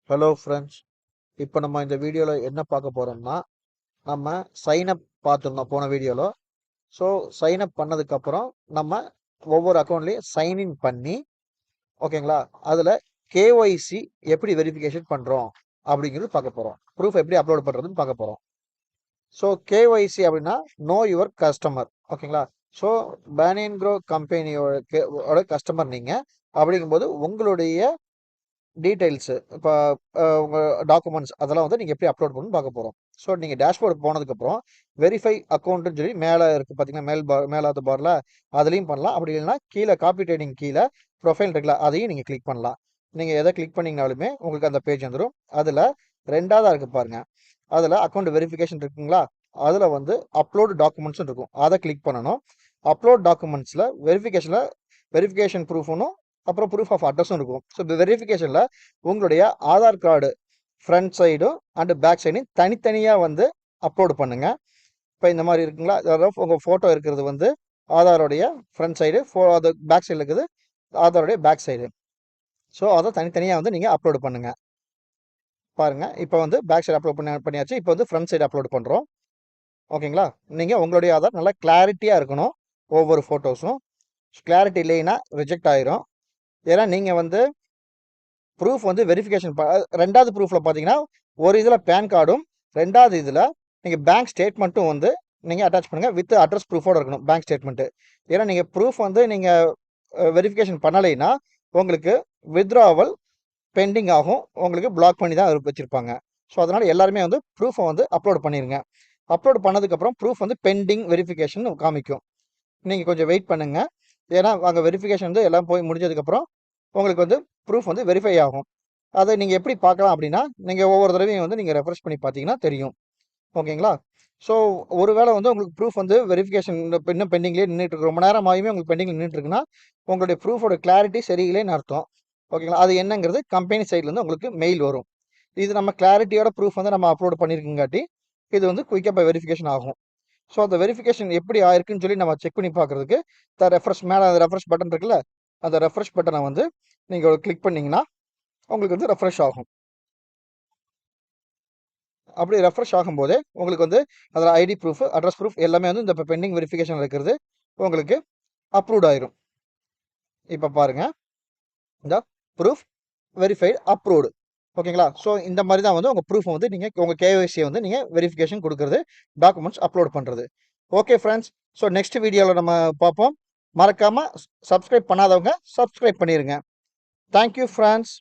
Hello friends. இப்போ நம்ம இந்த வீடியோவில் என்ன பார்க்க போகிறோம்னா, நம்ம சைன் அப் பார்த்துருந்தோம் போன வீடியோவில். ஸோ சைன் அப் பண்ணதுக்கப்புறம் நம்ம ஒவ்வொரு அக்கௌண்ட்லேயும் சைன்இன் பண்ணி, ஓகேங்களா, அதில் கேஒய்சி எப்படி வெரிஃபிகேஷன் பண்ணுறோம் அப்படிங்கிறது பார்க்க போகிறோம். ப்ரூஃப் எப்படி அப்லோட் பண்ணுறதுன்னு பார்க்க போகிறோம். ஸோ கேஒய்சி அப்படின்னா நோ யுவர் கஸ்டமர், ஓகேங்களா. ஸோ பேனியன் க்ரோ கம்பெனியோட கஸ்டமர் நீங்கள். அப்படிங்கும்போது உங்களுடைய டீடைல்ஸு இப்போ உங்கள் டாக்குமெண்ட்ஸ் அதெல்லாம் வந்து நீங்கள் எப்படி அப்லோட் பண்ணணும்னு பார்க்க போகிறோம். ஸோ நீங்கள் டேஷ்போர்டு போனதுக்கப்புறம் வெரிஃபை அக்கௌண்ட்டுன்னு சொல்லி மேலே இருக்குது பார்த்தீங்கன்னா, மேலாவது பாரில் அதுலேயும் பண்ணலாம். அப்படி இல்லைன்னா கீழே காப்பி ட்ரேடிங் கீழே ப்ரொஃபைல் இருக்குல்ல, அதையும் நீங்கள் கிளிக் பண்ணலாம். நீங்கள் எதை கிளிக் பண்ணிங்கனாலுமே உங்களுக்கு அந்த பேஜ் வந்துடும். அதில் ரெண்டாவதாக இருக்குது பாருங்கள், அதில் அக்கௌண்ட் வெரிஃபிகேஷன் இருக்குங்களா, அதில் வந்து அப்லோடு டாக்குமெண்ட்ஸும் இருக்கும். அதை கிளிக் பண்ணணும். அப்லோட் டாக்குமெண்ட்ஸில் வெரிஃபிகேஷன் ப்ரூஃப்னும் அப்புறம் ப்ரூஃப் ஆஃப் அட்ரஸும் இருக்கும். ஸோ இந்த வெரிஃபிகேஷனில் உங்களுடைய ஆதார் கார்டு ஃப்ரண்ட் சைடும் அண்டு பேக் சைடும் தனித்தனியாக வந்து அப்லோடு பண்ணுங்கள். இப்போ இந்த மாதிரி இருக்குங்களா, அதாவது உங்கள் ஃபோட்டோ இருக்கிறது வந்து ஆதாரோடைய ஃப்ரண்ட் சைடு, அது பேக் சைடில் இருக்குது ஆதாரோடைய பேக் சைடு. ஸோ அதை தனித்தனியாக வந்து நீங்கள் அப்லோடு பண்ணுங்கள். பாருங்கள், இப்போ வந்து பேக் சைடு அப்லோட் பண்ணியாச்சு. இப்போ வந்து ஃப்ரண்ட் சைடு அப்லோட் பண்ணுறோம். ஓகேங்களா. நீங்கள் உங்களுடைய ஆதார் நல்லா கிளாரிட்டியாக இருக்கணும். ஒவ்வொரு ஃபோட்டோஸும் கிளாரிட்டி இல்லைன்னா ரிஜெக்ட் ஆயிரும். ஏன்னா நீங்கள் வந்து ப்ரூஃப் வந்து வெரிஃபிகேஷன் ரெண்டாவது ப்ரூஃபில் பார்த்தீங்கன்னா, ஒரு இதில் பேன் கார்டும், ரெண்டாவது இதில் நீங்கள் பேங்க் ஸ்டேட்மெண்ட்டும் வந்து நீங்கள் அட்டாச் பண்ணுங்கள். வித் அட்ரஸ் ப்ரூஃபோடு இருக்கணும் பேங்க் ஸ்டேட்மெண்ட்டு. ஏன்னா நீங்கள் ப்ரூஃப் வந்து நீங்கள் வெரிஃபிகேஷன் பண்ணலைன்னா உங்களுக்கு வித்ட்ராவல் பெண்டிங் ஆகும். உங்களுக்கு பிளாக் பண்ணி தான் வச்சுருப்பாங்க. ஸோ அதனால் எல்லாருமே வந்து ப்ரூஃபை வந்து அப்லோட் பண்ணிடுங்க. அப்லோட் பண்ணதுக்கப்புறம் ப்ரூஃப் வந்து பெண்டிங் வெரிஃபிகேஷன் காமிக்கும். நீங்கள் கொஞ்சம் வெயிட் பண்ணுங்கள். ஏன்னா அங்கே வெரிஃபிகேஷன் வந்து எல்லாம் போய் முடிஞ்சதுக்கப்புறம் உங்களுக்கு வந்து ப்ரூஃப் வந்து வெரிஃபை ஆகும். அதை நீங்கள் எப்படி பார்க்கலாம் அப்படின்னா, நீங்கள் ஒவ்வொரு தடவையும் வந்து நீங்கள் ரெஃப்ரெஷ் பண்ணி பார்த்தீங்கன்னா தெரியும். ஓகேங்களா. ஸோ ஒருவேளை வந்து உங்களுக்கு ப்ரூஃப் வந்து வெரிஃபிகேஷன் இன்னும் பெண்டிங்லேயே நின்றுட்டுருக்கு, ரொம்ப நேரம் ஆகியுமே உங்களுக்கு பெண்டிங்கில் நின்றுட்டுருக்குன்னா உங்களுடைய ப்ரூஃபோட கிளாரிட்டி சரியில்லைன்னு அர்த்தம். ஓகேங்களா. அது என்னங்கிறது கம்பெனி சைட்லேருந்து உங்களுக்கு மெயில் வரும். இது நம்ம கிளாரிட்டியோட ப்ரூஃப் வந்து நம்ம அப்லோட் பண்ணியிருக்குங்காட்டி இது வந்து குயிக்காக வெரிஃபிகேஷன் ஆகும். ஸோ அந்த வெரிஃபிகேஷன் எப்படி ஆயிருக்குன்னு சொல்லி நம்ம செக் பண்ணி பார்க்குறதுக்கு ரெஃப்ரெஷ் மேலே அந்த ரெஃப்ரெஷ் பட்டன் இருக்குல்ல, அந்த ரெஃப்ரெஷ் பட்டனை வந்து நீங்கள் கிளிக் பண்ணிங்கன்னா உங்களுக்கு வந்து ரெஃப்ரெஷ் ஆகும். அப்படி ரெஃப்ரெஷ் ஆகும்போதே உங்களுக்கு வந்து அதில் ஐடி ப்ரூஃப், அட்ரஸ் ப்ரூஃப் எல்லாமே வந்து இந்த பெண்டிங் வெரிஃபிகேஷன் இருக்கிறது உங்களுக்கு அப்ரூவ்ட் ஆயிரும். இப்போ பாருங்கள், இந்த ப்ரூஃப் வெரிஃபைடு அப்ரூவ்டு. ஓகேங்களா. ஸோ இந்த மாதிரி தான் வந்து உங்கள் ப்ரூஃப் வந்து நீங்கள் உங்கள் கேஒய்சியை வந்து நீங்கள் வெரிஃபிகேஷன் கொடுக்குறது, டாக்குமெண்ட்ஸ் அப்லோட் பண்ணுறது. Okay friends. ஸோ நெக்ஸ்ட் வீடியோவில் நம்ம பார்ப்போம். மறக்காமல் சப்ஸ்கிரைப் பண்ணாதவங்க சப்ஸ்கிரைப் பண்ணிடுங்க. Thank you friends.